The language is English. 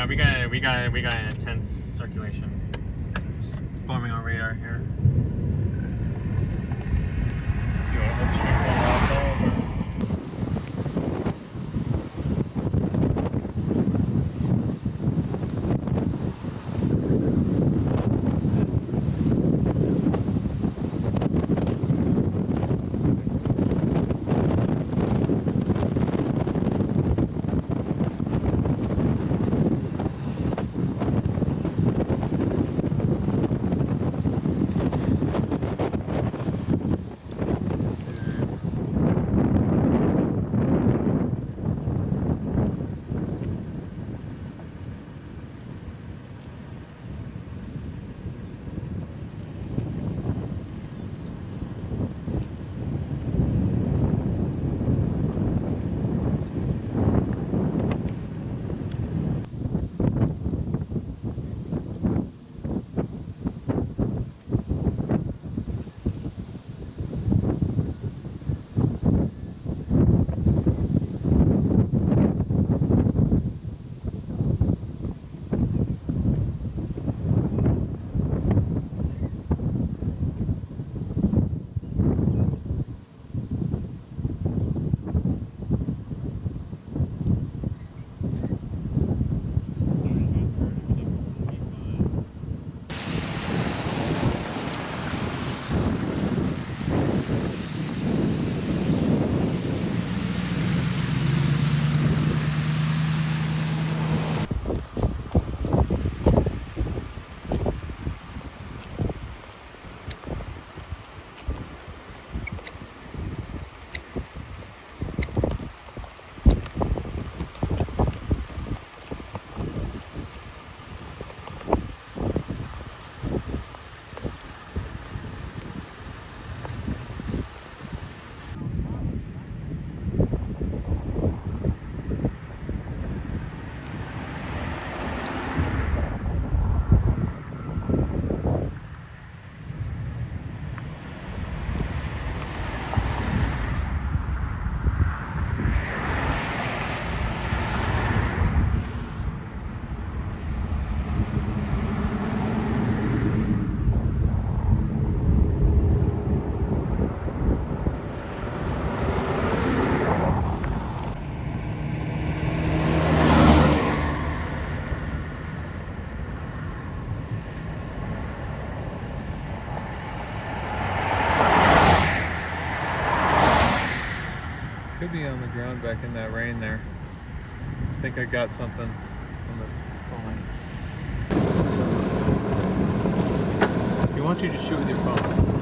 we got an intense circulation. Just forming on radar here. You want to hold the string pull off though, or? Could be on the ground back in that rain there. I think I got something on the phone. If you want, you just shoot with your phone.